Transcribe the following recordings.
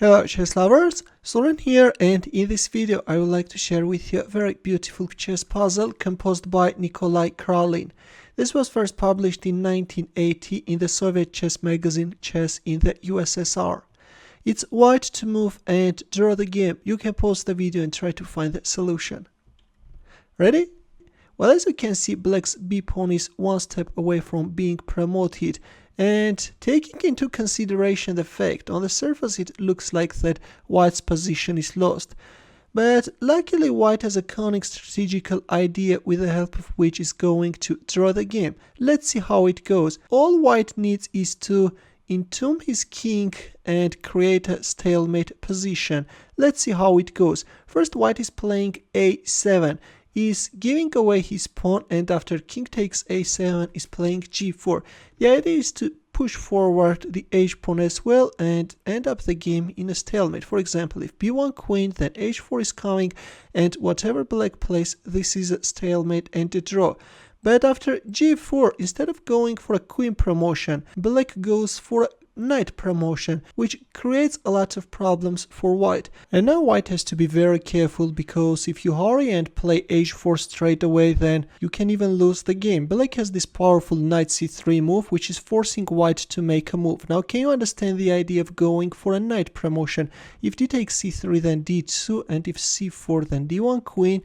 Hello chess lovers, Suren here, and in this video I would like to share with you a very beautiful chess puzzle composed by Nikolay Kralin. This was first published in 1980 in the Soviet chess magazine Chess in the USSR. It's white to move and draw the game. You can pause the video and try to find the solution. Ready? Well, as you can see, black's b-pawn is one step away from being promoted. And taking into consideration the fact, on the surface it looks like that white's position is lost. But luckily white has a cunning strategical idea with the help of which is going to draw the game. Let's see how it goes. All white needs is to entomb his king and create a stalemate position. Let's see how it goes. First, white is playing a7. Is giving away his pawn, and after king takes a7 is playing g4. The idea is to push forward the h-pawn as well and end up the game in a stalemate. For example, if b1 queen, then h4 is coming, and whatever black plays, this is a stalemate and a draw. But after g4, instead of going for a queen promotion, black goes for a knight promotion, which creates a lot of problems for white. And now white has to be very careful, because if you hurry and play h4 straight away, then you can even lose the game. Black has this powerful knight c3 move, which is forcing white to make a move. Now, can you understand the idea of going for a knight promotion? If d takes c3, then d2, and if c4, then d1 queen.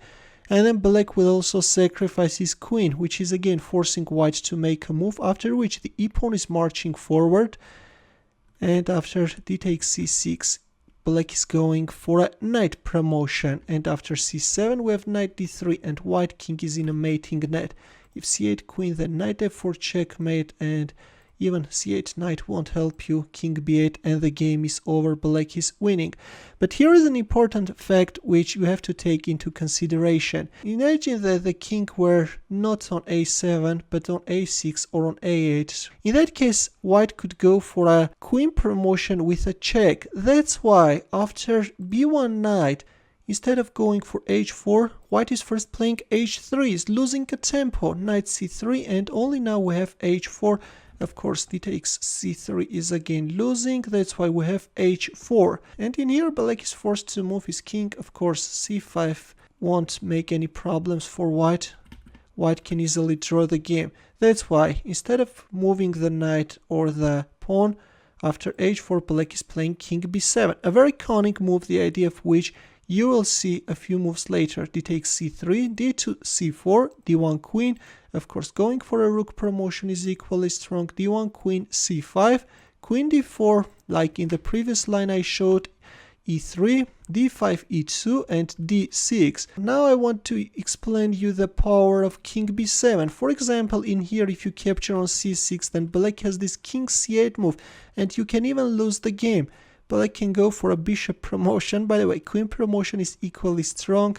And then black will also sacrifice his queen, which is again forcing white to make a move, after which the e-pawn is marching forward. And after d takes c6, black is going for a knight promotion. And after c7, we have knight d3, and white king is in a mating net. If c8 queen, then knight f4 checkmate, and even c8 knight won't help you, king b8, and the game is over, black is winning. But here is an important fact which you have to take into consideration. Imagine that the king were not on a7 but on a6 or on a8. In that case, white could go for a queen promotion with a check. That's why after b1 knight, instead of going for h4, white is first playing h3, is losing a tempo, knight c3, and only now we have h4. Of course, d takes c3 is again losing, that's why we have h4. And in here, black is forced to move his king. Of course, c5 won't make any problems for white. White can easily draw the game. That's why, instead of moving the knight or the pawn, after h4, black is playing king b7. A very cunning move, the idea of which you will see a few moves later. D takes c3, d2, c4, d1 queen. Of course, going for a rook promotion is equally strong. d1 queen, c5, queen d4, like in the previous line I showed, e3, d5, e2, and d6. Now I want to explain you the power of king b7. For example, in here, if you capture on c6, then black has this king c8 move, and you can even lose the game. Black can go for a bishop promotion. By the way, queen promotion is equally strong.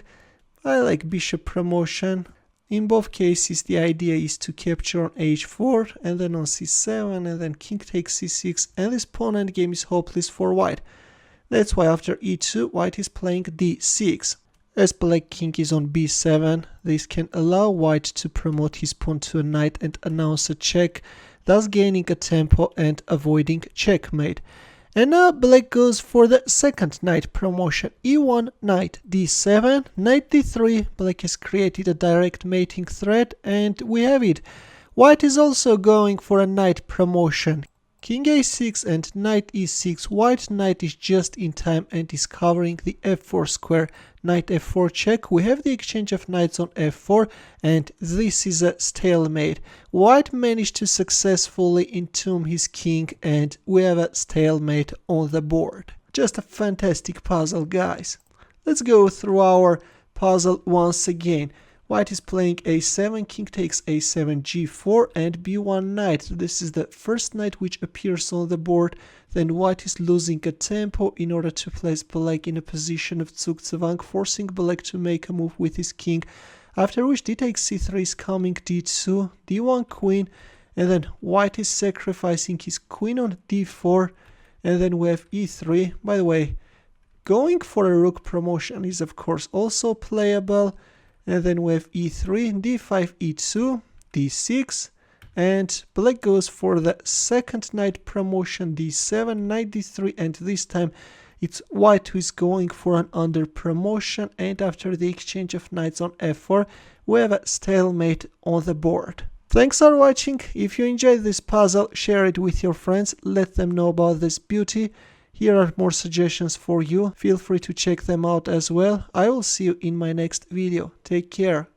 I like bishop promotion. In both cases, the idea is to capture on h4, and then on c7, and then king takes c6, and this pawn endgame is hopeless for white. That's why after e2, white is playing d6. As black king is on b7, this can allow white to promote his pawn to a knight and announce a check, thus gaining a tempo and avoiding checkmate. And now black goes for the second knight promotion. e1, knight d7, knight d3. Black has created a direct mating threat, and we have it. White is also going for a knight promotion. King a6 and knight e6. White knight is just in time and is covering the f4 square. Knight f4 check. We have the exchange of knights on f4, and this is a stalemate. White managed to successfully entomb his king, and we have a stalemate on the board. Just a fantastic puzzle, guys. Let's go through our puzzle once again. White is playing a7, king takes a7, g4, and b1 knight. This is the first knight which appears on the board. Then white is losing a tempo in order to place black in a position of Zugzwang, forcing black to make a move with his king. After which d takes c3 is coming, d2, d1 queen, and then white is sacrificing his queen on d4, and then we have e3. By the way, going for a rook promotion is of course also playable. And then we have e3, d5, e2, d6, and black goes for the second knight promotion, d7, knight d3, and this time It's white who is going for an under promotion, and after the exchange of knights on f4, we have a stalemate on the board. Thanks for watching. If you enjoyed this puzzle, share it with your friends, let them know about this beauty. Here are more suggestions for you. Feel free to check them out as well. I will see you in my next video. Take care.